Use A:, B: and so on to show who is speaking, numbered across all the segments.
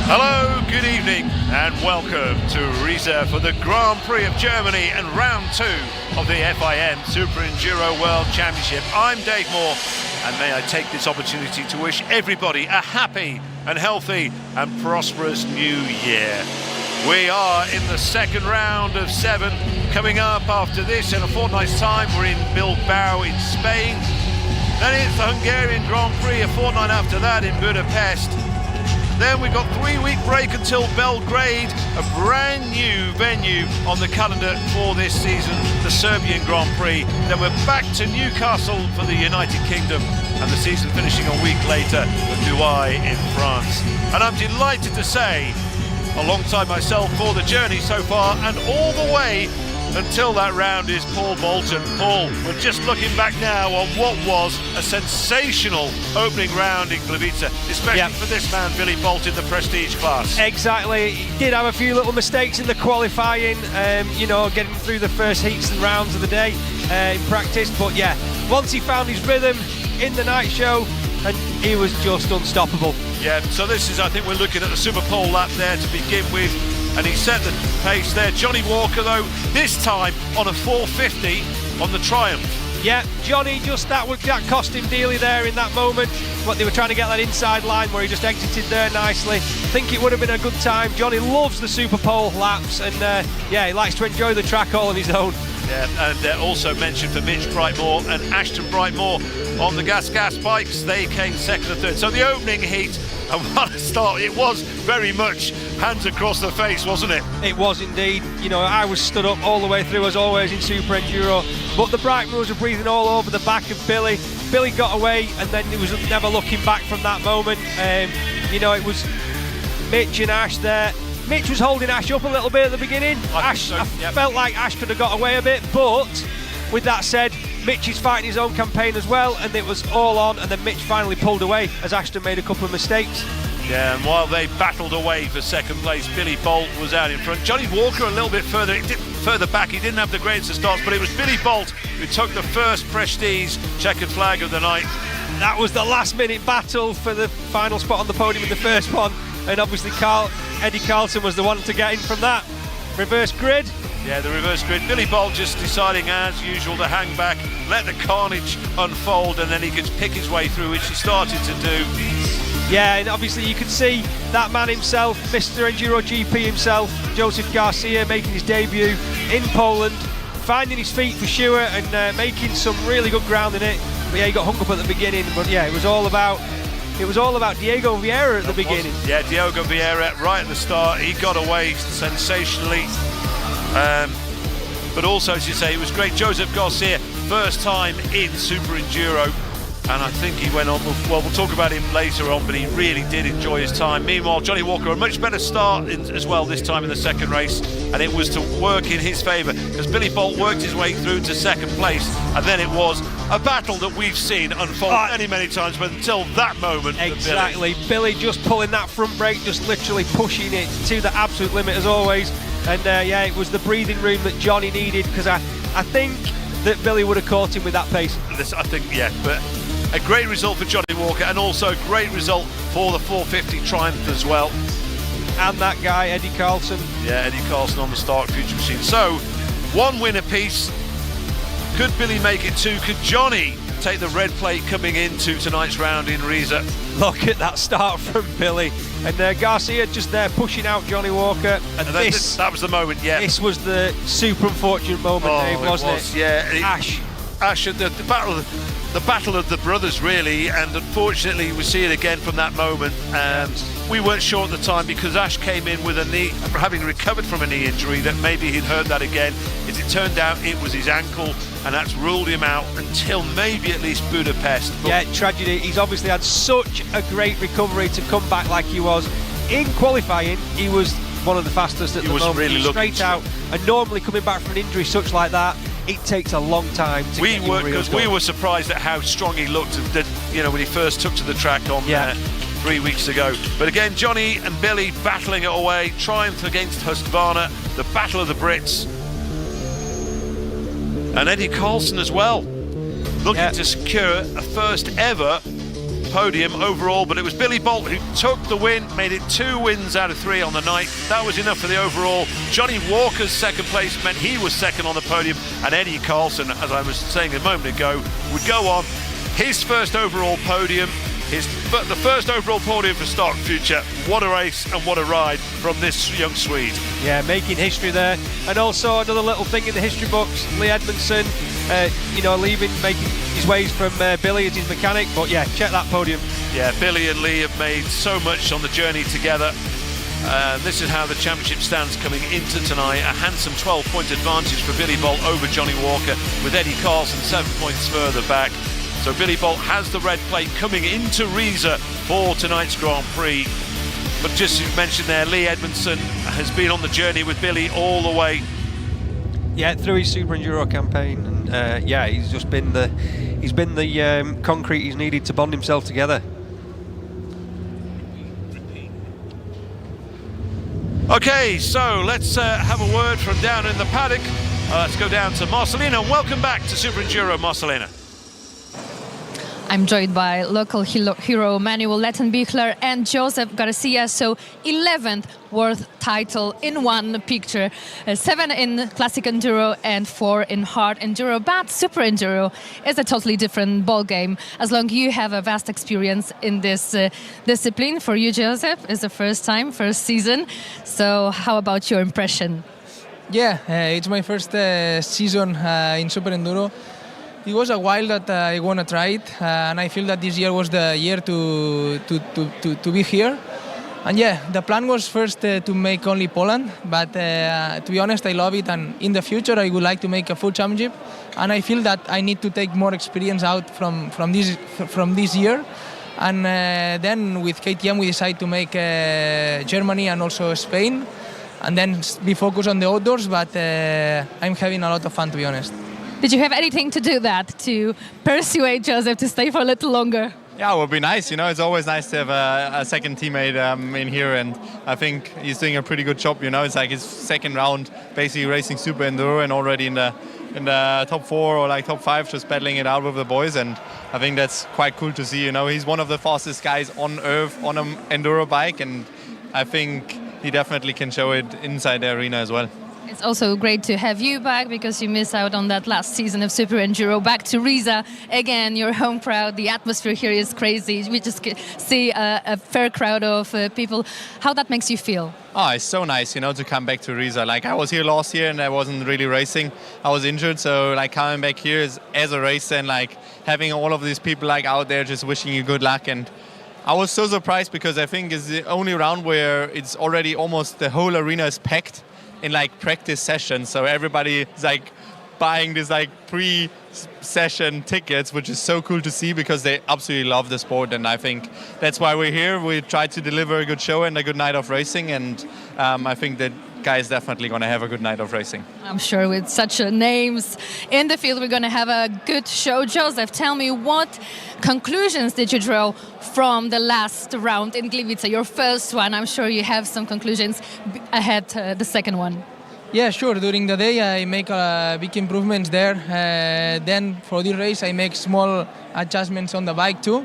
A: Hello, good evening, and welcome to Riesa for the Grand Prix of Germany and round 2 of the FIM SuperEnduro World Championship. I'm Dave Moore, and may I take this opportunity to wish everybody a happy and healthy and prosperous new year. We are in the second round of 7. Coming up after this in a fortnight's time, we're in Bilbao in Spain. Then it's the Hungarian Grand Prix a fortnight after that in Budapest. Then we've got a 3-week break until Belgrade, a brand new venue on the calendar for this season, the Serbian Grand Prix. Then we're back to Newcastle for the United Kingdom, and the season finishing a week later at Douai in France. And I'm delighted to say, alongside myself for the journey so far and all the way until that round, is Paul Bolton. Paul, we're just looking back now on what was a sensational opening round in Gliwice, especially for this man, Billy Bolt, in the prestige class.
B: Exactly. He did have a few little mistakes in the qualifying, getting through the first heats and rounds of the day in practice. But yeah, once he found his rhythm in the night show, and he was just unstoppable. Yeah,
A: so this is, I think we're looking at the SuperPole lap there to begin with. And he set the pace there. Johnny Walker, though, this time on a 450 on the Triumph.
B: Yeah, Johnny, that cost him dearly there in that moment. But they were trying to get that inside line where he just exited there nicely. I think it would have been a good time. Johnny loves the SuperPole laps, and he likes to enjoy the track all on his own.
A: Yeah, and also mentioned for Mitch Brightmore and Ashton Brightmore on the gas bikes. They came second and third. So the opening heat, and what a start. It was very much hands across the face, wasn't it?
B: It was indeed. You know, I was stood up all the way through, as always, in SuperEnduro. But the Brightmores were breathing all over the back of Billy. Billy got away, and then it was never looking back from that moment. It was Mitch and Ash there. Mitch was holding Ash up a little bit at the beginning. I felt like Ash could have got away a bit, but with that said, Mitch is fighting his own campaign as well, and it was all on, and then Mitch finally pulled away as Ashton made a couple of mistakes.
A: Yeah, and while they battled away for second place, Billy Bolt was out in front. Johnny Walker a little bit further back. He didn't have the greatest of starts, but it was Billy Bolt who took the first prestige checkered flag of the night.
B: That was the last-minute battle for the final spot on the podium in the first one, and obviously Eddie Carlson was the one to get in from that reverse grid.
A: Yeah, the reverse grid. Billy Bolt just deciding, as usual, to hang back, let the carnage unfold, and then he could pick his way through, which he started to do.
B: Yeah, and obviously you could see that man himself, Mr. Enduro GP himself, Joseph Garcia, making his debut in Poland, finding his feet for sure, and making some really good ground in it. But yeah, he got hung up at the beginning, but yeah, it was all about Diego Vieira at the beginning.
A: Yeah, Diego Vieira right at the start. He got away sensationally. But also, as you say, it was great. Joseph Garcia, first time in SuperEnduro. And I think he went on, well, we'll talk about him later on, but he really did enjoy his time. Meanwhile, Johnny Walker, a much better start as well this time in the second race, and it was to work in his favour, because Billy Bolt worked his way through to second place, and then it was a battle that we've seen unfold many times, but until that moment.
B: Exactly, Billy just pulling that front brake, just literally pushing it to the absolute limit as always, and it was the breathing room that Johnny needed, because I think that Billy would have caught him with that pace.
A: But a great result for Johnny Walker, and also a great result for the 450 Triumph as well.
B: And that guy, Eddie Carlson.
A: Yeah, Eddie Carlson on the Stark Future Machine. So, one win apiece. Could Billy make it two? Could Johnny take the red plate coming into tonight's round in Riesa?
B: Look at that start from Billy. And Garcia just there pushing out Johnny Walker. And
A: that was the moment, yeah.
B: This was the super unfortunate moment, Dave, wasn't it?
A: Yeah. Ash and the battle of the brothers, really, and unfortunately we see it again from that moment. We weren't sure at the time, because Ash came in with a knee, having recovered from a knee injury, that maybe he'd hurt that again. As it turned out, it was his ankle, and that's ruled him out until maybe at least Budapest. But
B: tragedy. He's obviously had such a great recovery to come back like he was. In qualifying, he was one of the fastest at the moment.
A: Really
B: he was straight out, and normally coming back from an injury such like that, it takes a long time to get your reels going.
A: We were surprised at how strong he looked, when he first took to the track on 3 weeks ago. But again, Johnny and Billy battling it away. Triumph against Husqvarna, the battle of the Brits. And Eddie Carlson as well, looking to secure a first ever podium overall, but it was Billy Bolt who took the win, made it 2 wins out of 3 on the night. That was enough for the overall. Johnny Walker's second place meant he was second on the podium, and Eddie Carlson, as I was saying a moment ago, would go on his first overall podium. The first overall podium for Stock Future. What a race and what a ride from this young Swede.
B: Yeah, making history there. And also another little thing in the history books, Lee Edmondson, making his ways from Billy as his mechanic. But yeah, check that podium.
A: Yeah, Billy and Lee have made so much on the journey together. This is how the championship stands coming into tonight. A handsome 12-point advantage for Billy Bolt over Johnny Walker, with Eddie Carlson 7 points further back. So Billy Bolt has the red plate coming into Riesa for tonight's Grand Prix. But just as you mentioned there, Lee Edmondson has been on the journey with Billy all the way.
B: Yeah, through his SuperEnduro campaign, and he's just been the concrete he's needed to bond himself together.
A: Okay, so let's have a word from down in the paddock. Let's go down to Marcelina. Welcome back to SuperEnduro, Marcelina.
C: I'm joined by local hero Manuel Lettenbichler and Joseph Garcia. So 11th world title in one picture, 7 in classic enduro and 4 in hard enduro. But SuperEnduro is a totally different ball game. As long as you have a vast experience in this discipline. For you, Joseph, it's the first season. So how about your impression?
D: Yeah, it's my first season in SuperEnduro. It was a while that I want to try it, and I feel that this year was the year to be here. And yeah, the plan was first to make only Poland, but to be honest, I love it, and in the future I would like to make a full championship. And I feel that I need to take more experience out from this year. And then with KTM we decided to make Germany and also Spain, and then be focused on the outdoors. But I'm having a lot of fun, to be honest.
C: Did you have anything to do that to persuade Joseph to stay for a little longer?
E: Yeah, it would be nice. It's always nice to have a second teammate in here, and I think he's doing a pretty good job. It's like his second round, basically racing SuperEnduro, and already in the top 4 or like top 5, just battling it out with the boys. And I think that's quite cool to see. He's one of the fastest guys on earth on an enduro bike, and I think he definitely can show it inside the arena as well.
C: It's also great to have you back, because you missed out on that last season of SuperEnduro. Back to Riesa again, your home crowd. The atmosphere here is crazy. We just see a fair crowd of people. How that makes you feel?
E: Oh, it's so nice, to come back to Riesa. Like, I was here last year and I wasn't really racing. I was injured, so like coming back here as a racer and like having all of these people like out there just wishing you good luck. And I was so surprised, because I think it's the only round where it's already almost the whole arena is packed in like practice sessions, so everybody is like buying this like pre-session tickets, which is so cool to see, because they absolutely love the sport. And I think that's why we're here. We try to deliver a good show and a good night of racing, and I think that guys definitely going to have a good night of racing.
C: I'm sure with such names in the field, we're going to have a good show. Joseph, tell me, what conclusions did you draw from the last round in Gliwice, your first one? I'm sure you have some conclusions ahead the second one.
D: Yeah, sure. During the day I make big improvements there. Then for the race I make small adjustments on the bike too.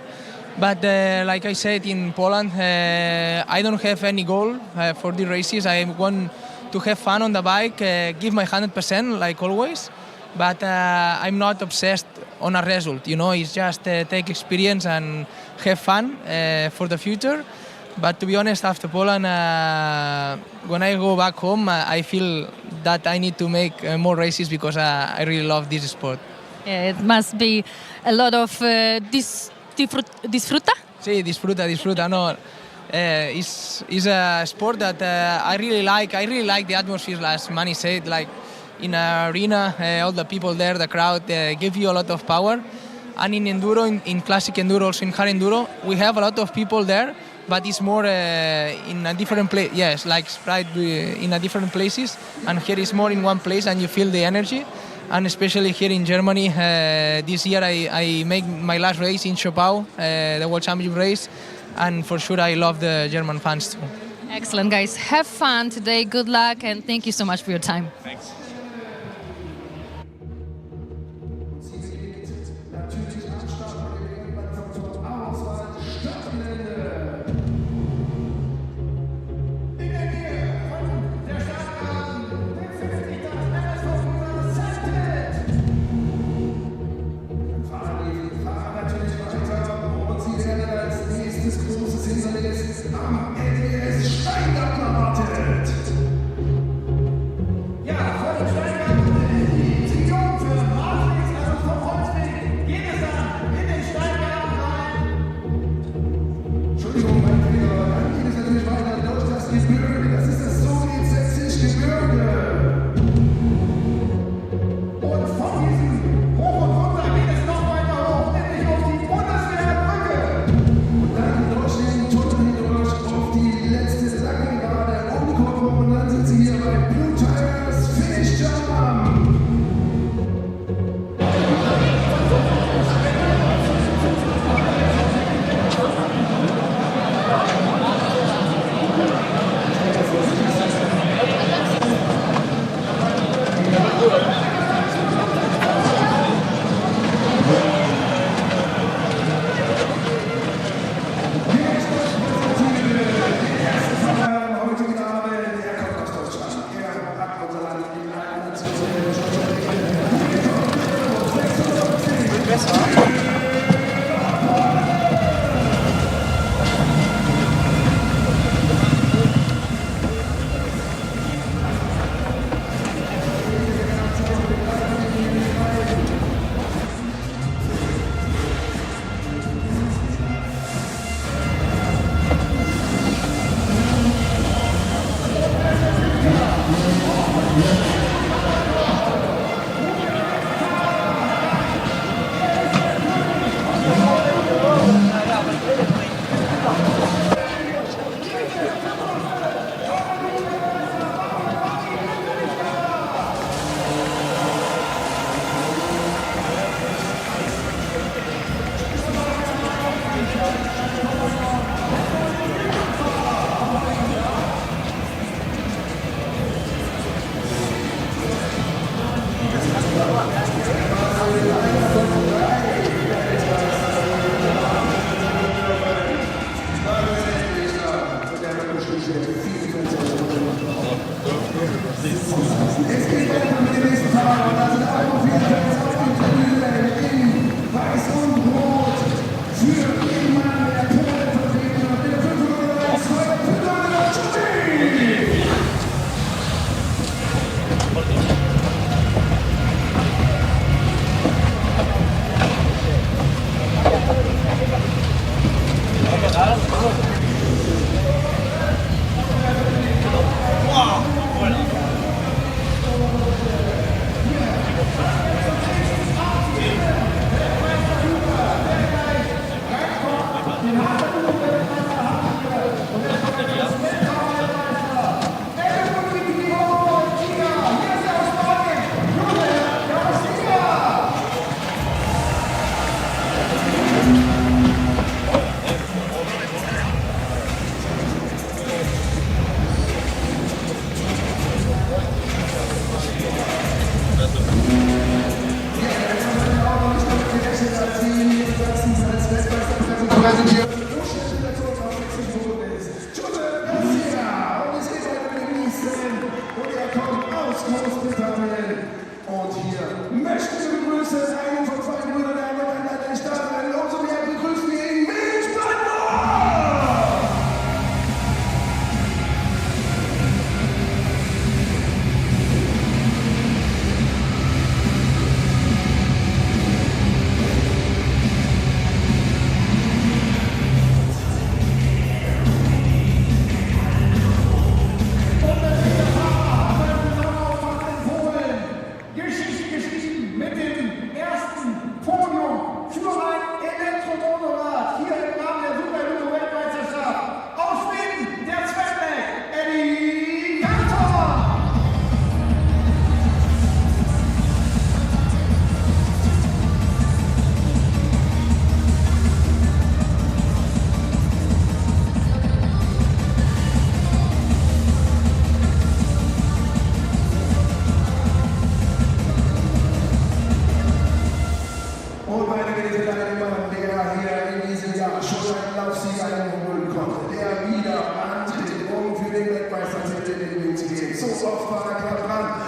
D: But like I said, in Poland, I don't have any goal for the races. I want to have fun on the bike, give my 100% like always. But I'm not obsessed on a result. It's just take experience and have fun for the future. But to be honest, after Poland, when I go back home, I feel that I need to make more races, because I really love this sport.
C: Yeah, it must be a lot of disfruta?
D: Sí, disfruta. No, it's a sport that I really like. I really like the atmosphere, as Manny said. Like in an arena, all the people there, the crowd, give you a lot of power. And in enduro, in classic enduro, also in hard enduro, we have a lot of people there, but it's more in a different place. Yes, like spread in a different places. And here is more in one place, and you feel the energy. And especially here in Germany, this year I make my last race in SuperPole, the World Championship race, and for sure I love the German fans too.
C: Excellent, guys. Have fun today. Good luck, and thank you so much for your time.
E: Thanks.
F: nächstes großes Hindernis am LDS Steingarten erwartet. Ja, vor dem Steingarten die Triumphe, Matrix, also vom Holzweg, geht es dann in den Steingarten rein. Entschuldigung, mein Fehler, dann geht es natürlich weiter durch das Gebirge, das ist das Soli-Zetzisch-Gebirge. Und von diesem Hoch und runter geht es noch weiter hoch, nämlich auf die Bundeswehrbrücke. Und dann durch den Tunnel hindurch auf die letzte lange Gerade um die Kurve und dann sind sie hier bei Blue Tigers Finish Jump.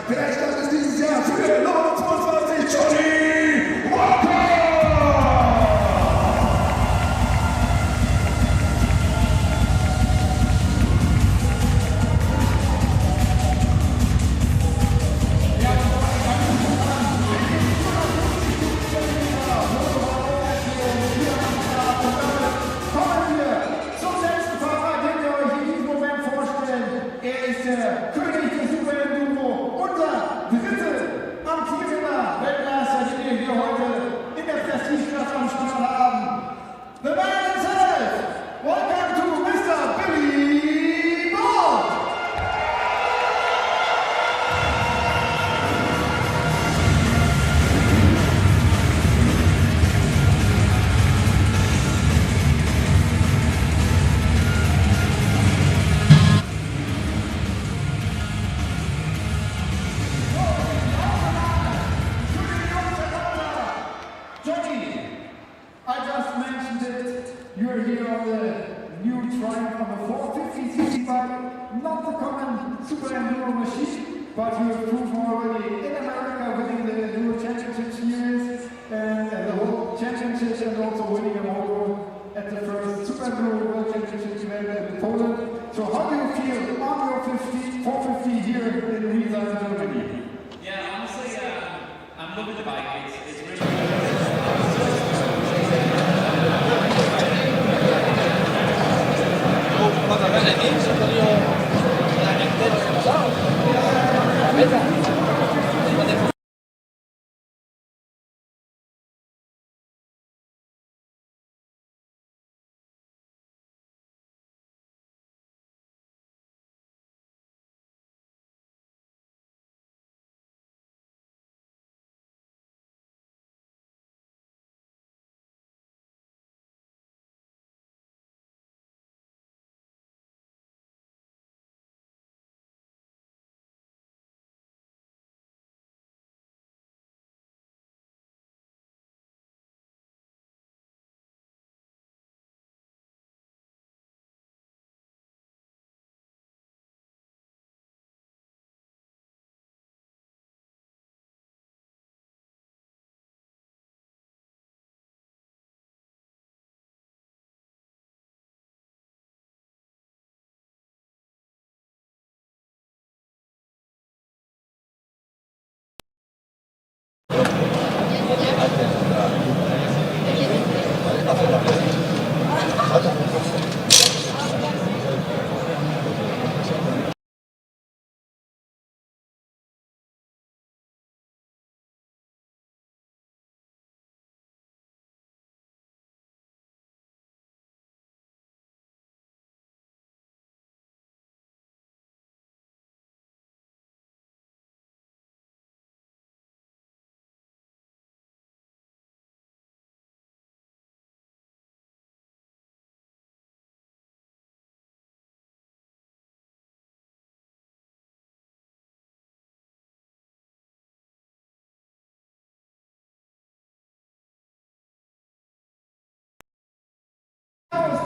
F: Vielleicht das ist dieses Jahr für Nummer 22, Johnny Walker! a new triumph on the 450cc bike, not the common SuperEnduro machine, but you have proven already in America winning the Enduro Championship Series and the World Championships, and also winning a moto at the first SuperEnduro World Championship event in Poland. So how do you feel on your 450 here in Riesa, Germany?
G: Yeah, honestly, I'm loving the bike. It's really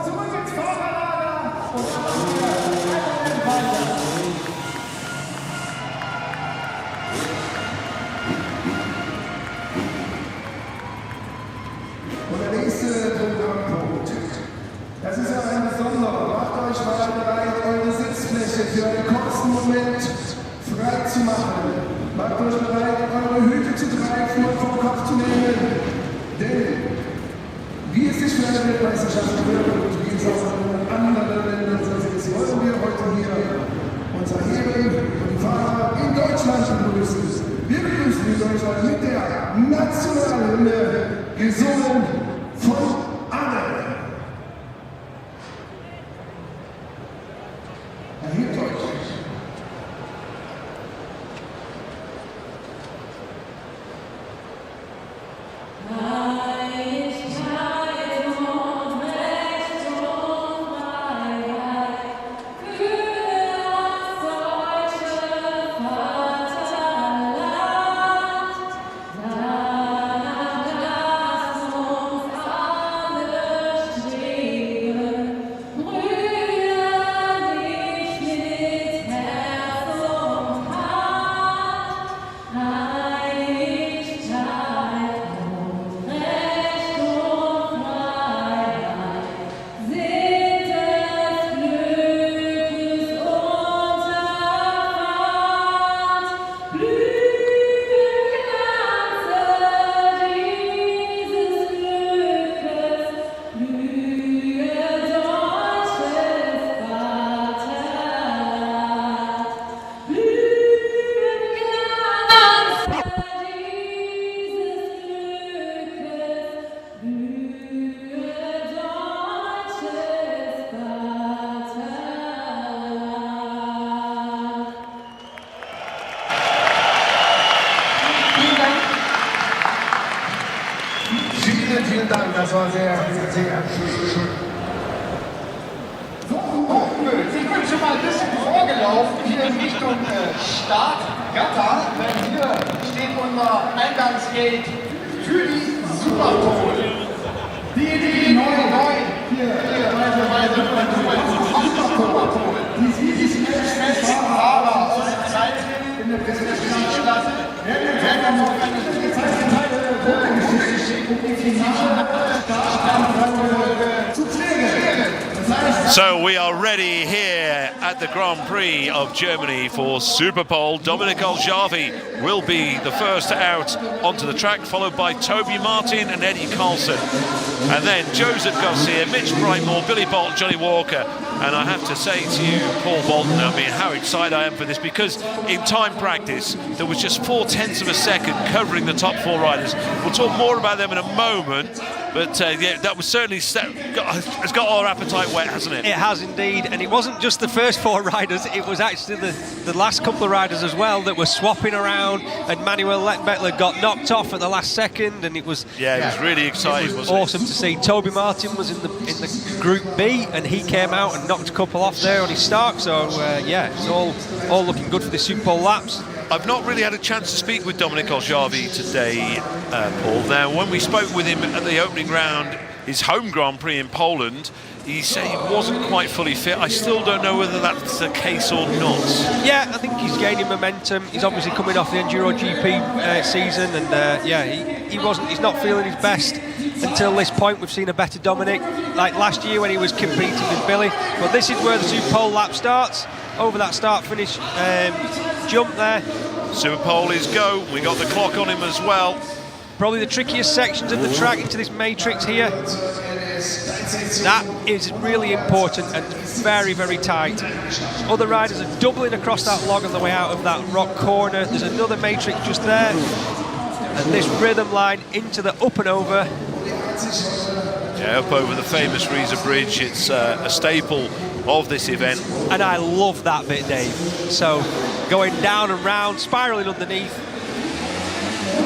F: Zurück ins Fahrerlager und dann weiter. Und der nächste Programmpunkt. Das ist ja ein besonderer. Macht euch mal bereit, eure Sitzfläche für einen kurzen Moment frei zu machen. Macht euch bereit, eure Hüte zu greifen und vom Kopf zu nehmen. Denn wie es sich für eine Weltmeisterschaft gehört und wie es auch in anderen Ländern so ist, wollen wir heute hier unser Hebel und die Fahrer in Deutschland begrüßen. Wir begrüßen in Deutschland mit der Nationalhymne, gesungen von Anne. Erhebt euch. Vielen Dank, das war sehr schön. So, ich bin schon mal ein bisschen vorgelaufen hier in Richtung Startgatter, denn hier steht unser Eingangsgate für die SuperPole. Die neu hier
A: So we are ready here at the Grand Prix of Germany for SuperPole. Dominic Aljavi will be the first out onto the track, followed by Toby Martin and Eddie Carlson. And then Joseph Garcia, Mitch Brightmore, Billy Bolt, Johnny Walker. And I have to say to you, Paul Bolton, I mean, how excited I am for this, because in time practice, there was just 0.4 of a second covering the top 4 riders. We'll talk more about them in a moment. But yeah, that was certainly has got our appetite wet, hasn't it?
B: It has indeed, and it wasn't just the first 4 riders, it was actually the last couple of riders as well that were swapping around, and Manuel Lettenbeckler got knocked off at the last second, and it was
A: it was really exciting, wasn't it?
B: Awesome to see. Toby Martin was in the Group B, and he came out and knocked a couple off there on his start, so yeah, it's all looking good for the SuperPole laps.
A: I've not really had a chance to speak with Dominic Aljavi today, Paul. Now, when we spoke with him at the opening round, his home Grand Prix in Poland, he said he wasn't quite fully fit. I still don't know whether that's the case or not.
B: Yeah, I think he's gaining momentum. He's obviously coming off the Enduro GP season, and yeah, he's not feeling his best until this point. We've seen a better Dominic, like last year when he was competing with Billy. But this is where the SuperPole lap starts. Over that start-finish jump there.
A: SuperPole is go. We got the clock on him as well.
B: Probably the trickiest sections of the track into this matrix here. That is really important and very, very tight. Other riders are doubling across that log on the way out of that rock corner. There's another matrix just there. And this rhythm line into the up and over.
A: Yeah, up over the famous Riesa Bridge. It's a staple of this event.
B: And I love that bit, Dave. So going down and round, spiralling underneath.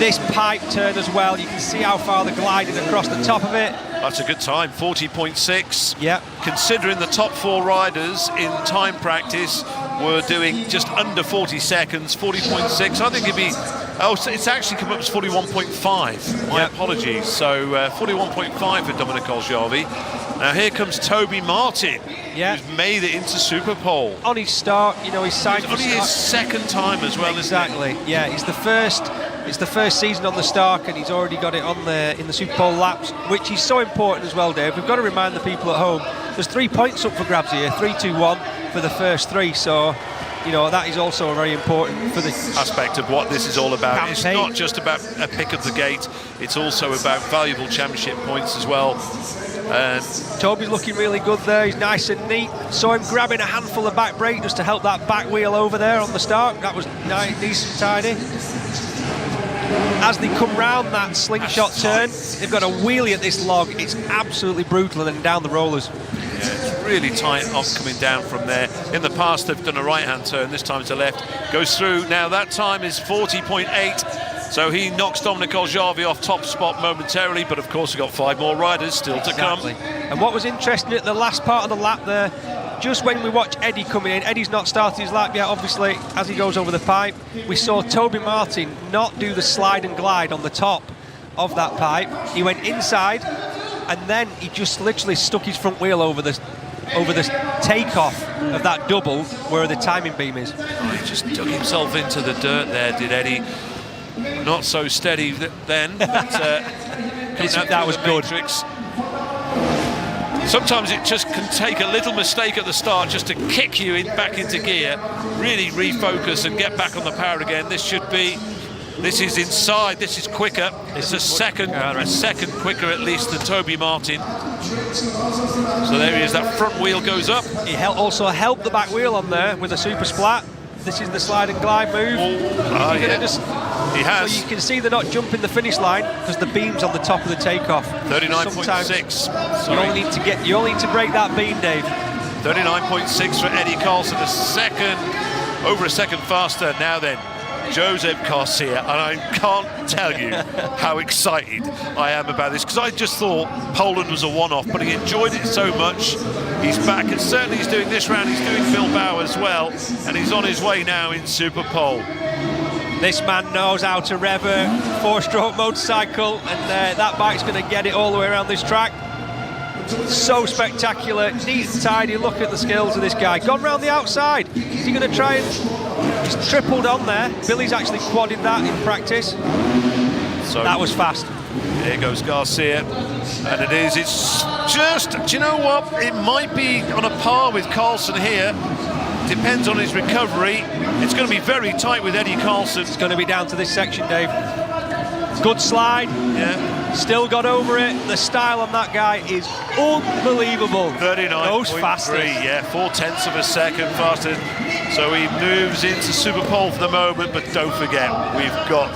B: This pipe turn as well, you can see how far they're gliding across the top of it.
A: That's a good time, 40.6.
B: Yeah.
A: Considering the top 4 riders in time practice were doing just under 40 seconds, 40.6. I think it'd be, so it's actually come up as 41.5. My apologies. So 41.5 for Dominic Aljavi. Now here comes Toby Martin, who's made it into SuperPole.
B: On his start, you know, he's signed
A: for only his second time as well,
B: exactly.
A: Isn't it?
B: Yeah, it's the first season on the Stark, and he's already got it on in the SuperPole laps, which is so important as well, Dave. We've got to remind the people at home, there's 3 points up for grabs here, 3, 2, 1 for the first 3, so you know that is also very important for the
A: aspect of what this is all about.
B: Campaign.
A: It's not just about a pick of the gate, it's also about valuable championship points as well.
B: Toby's looking really good there, he's nice and neat. Saw him grabbing a handful of back brake just to help that back wheel over there on the start. That was nice, decent, tidy. As they come round that slingshot turn, they've got a wheelie at this log. It's absolutely brutal, and then down the rollers.
A: Yeah, it's really tight off coming down from there. In the past, they've done a right-hand turn. This time to left. Goes through. Now that time is 40.8. So he knocks Dominic Aljavi off top spot momentarily, but of course we've got 5 more riders still to come.
B: And what was interesting at the last part of the lap there, just when we watch Eddie coming in, Eddie's not started his lap yet, obviously, as he goes over the pipe. We saw Toby Martin not do the slide and glide on the top of that pipe. He went inside, and then he just literally stuck his front wheel over the takeoff of that double where the timing beam is.
A: Oh, he just dug himself into the dirt there, did Eddie. Not so steady then, but
B: that was good.
A: Matrix. Sometimes it just can take a little mistake at the start just to kick you back into gear, really refocus and get back on the power again. This is inside, this is quicker. It's a second quicker at least than Toby Martin. So there he is, that front wheel goes up.
B: He also helped the back wheel on there with a super splat. This is the slide and glide move.
A: He has.
B: So you can see they're not jumping the finish line because the beam's on the top of the takeoff.
A: 39.6.
B: You only need to break that beam, Dave.
A: 39.6 for Eddie Carlson, over a second faster. Now then, Joseph Garcia, and I can't tell you how excited I am about this, because I just thought Poland was a one-off, but he enjoyed it so much. He's back, and certainly he's doing this round, he's doing Bilbao as well, and he's on his way now in SuperPole.
B: This man knows how to rev a 4-stroke motorcycle, and that bike's going to get it all the way around this track. So spectacular, neat and tidy. Look at the skills of this guy. Gone round the outside. Is he going to try and... He's tripled on there. Billy's actually quadded that in practice.
A: So
B: that was fast.
A: Here goes Garcia, and it's just, do you know what? It might be on a par with Carlson here. Depends on his recovery. It's going to be very tight with Eddie Carlson.
B: It's going to be down to this section, Dave. Good slide.
A: Yeah.
B: Still got over it. The style on that guy is unbelievable.
A: 39.3, yeah, 0.4 of a second faster. So he moves into SuperPole for the moment, but don't forget, we've got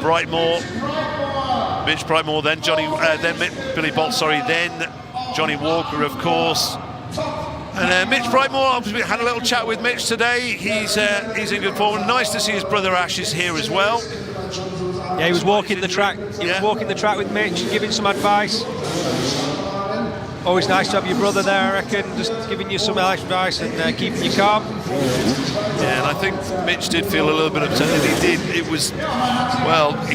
A: Brightmore, Mitch Brightmore, then Billy Bolt, then Johnny Walker, of course. And Mitch Brightmore, I had a little chat with Mitch today. He's in good form. Nice to see his brother Ash is here as well.
B: Yeah, he was walking the track. He was walking the track with Mitch, giving some advice. Always nice to have your brother there, I reckon, just giving you some nice advice and keeping you calm.
A: Yeah, and I think Mitch did feel a little bit upset. He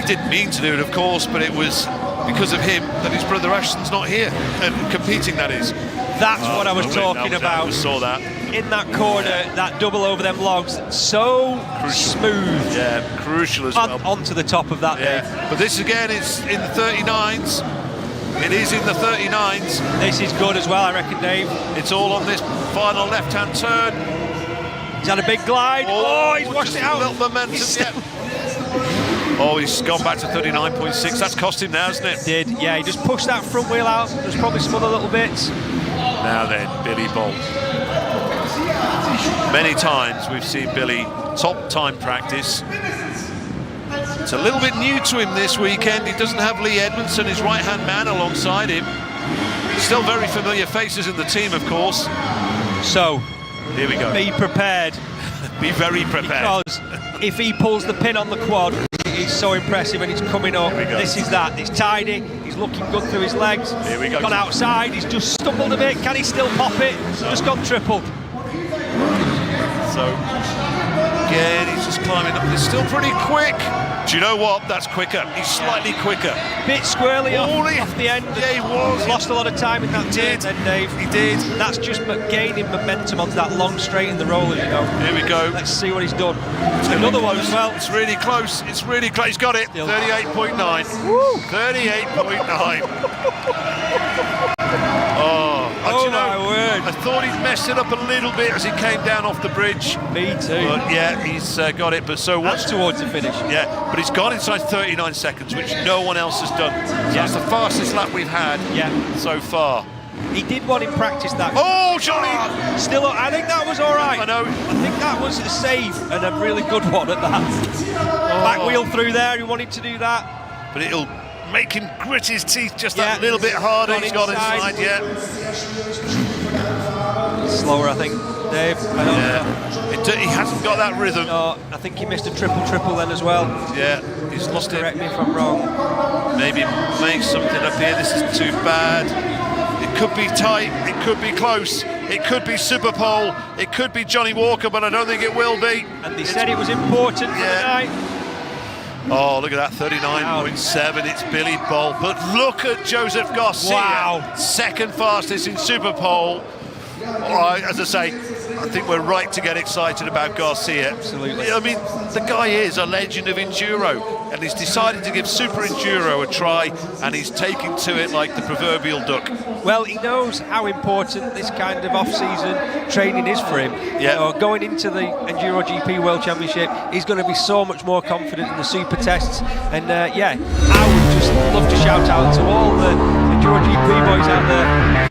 A: didn't mean to do it, of course, but it was because of him that his brother Ashton's not here and competing. That is.
B: That's what I was talking about.
A: I saw that
B: in that corner, that double over them logs, so smooth.
A: Yeah, crucial as well.
B: Onto the top of that.
A: Yeah, but this again is in the 39s. It is in the 39s.
B: This is good as well, I reckon, Dave.
A: It's all on this final left-hand turn.
B: He's had a big glide. Oh, he's washed it out.
A: A little momentum. Oh, he's gone back to 39.6. That's cost him now, hasn't it?
B: Did, yeah. He just pushed that front wheel out. There's probably some other little bits.
A: Now then, Billy Bolt. Many times we've seen Billy top time practice. It's a little bit new to him this weekend. He doesn't have Lee Edmondson, his right-hand man, alongside him. Still very familiar faces in the team, of course.
B: So,
A: here we go.
B: Be prepared.
A: Be very prepared.
B: Because if he pulls the pin on the quad, he's so impressive and he's coming up. This is that. It's tidy. He's looking good through his legs.
A: Here we go.
B: Gone outside. He's just stumbled a bit. Can he still pop it? Just gone tripled.
A: So, again, he's just climbing up. It's still pretty quick. Do you know what? That's quicker. He's slightly quicker.
B: Bit squirrely off the end.
A: Yeah, he was.
B: Lost a lot of time in that turn then, Dave.
A: He did.
B: That's just gaining momentum onto that long straight in the roller, you know.
A: Here we go.
B: Let's see what he's done. Another one as well.
A: It's really close. It's really close. He's got it. 38.9. 38.9. Oh,
B: my word.
A: I thought he'd messed it up a little bit as he came down off the bridge.
B: Me too.
A: But yeah, he's got it. But so
B: what's towards the finish?
A: Yeah, but he's gone inside 39 seconds, which no one else has done. So that's the fastest lap we've had so far.
B: He did one in practice that.
A: Oh, Johnny!
B: Still, I think that was all right.
A: I know.
B: I think that was a save and a really good one at that. Back wheel through there. He wanted to do that,
A: but it'll make him grit his teeth just that little bit harder. He's got inside,
B: Slower, I think, Dave. I don't know.
A: He hasn't got that rhythm.
B: No, I think he missed a triple then as well.
A: Yeah, he's lost it.
B: Correct me if I'm wrong.
A: Maybe make something up here. This is too bad. It could be tight. It could be close. It could be SuperPole. It could be Johnny Walker, but I don't think it will be.
B: And they said it was important for the night.
A: Oh, look at that, 39.7, it's Billy Bolt. But look at Joseph Garcia.
B: Wow.
A: Second fastest in SuperPole. All right, as I say, I think we're right to get excited about Garcia.
B: Absolutely.
A: I mean, the guy is a legend of Enduro, and he's decided to give SuperEnduro a try, and he's taking to it like the proverbial duck.
B: Well, he knows how important this kind of off-season training is for him.
A: Yeah.
B: You know, going into the Enduro GP World Championship, he's going to be so much more confident in the super tests. And I would just love to shout out to all the Enduro GP boys out there.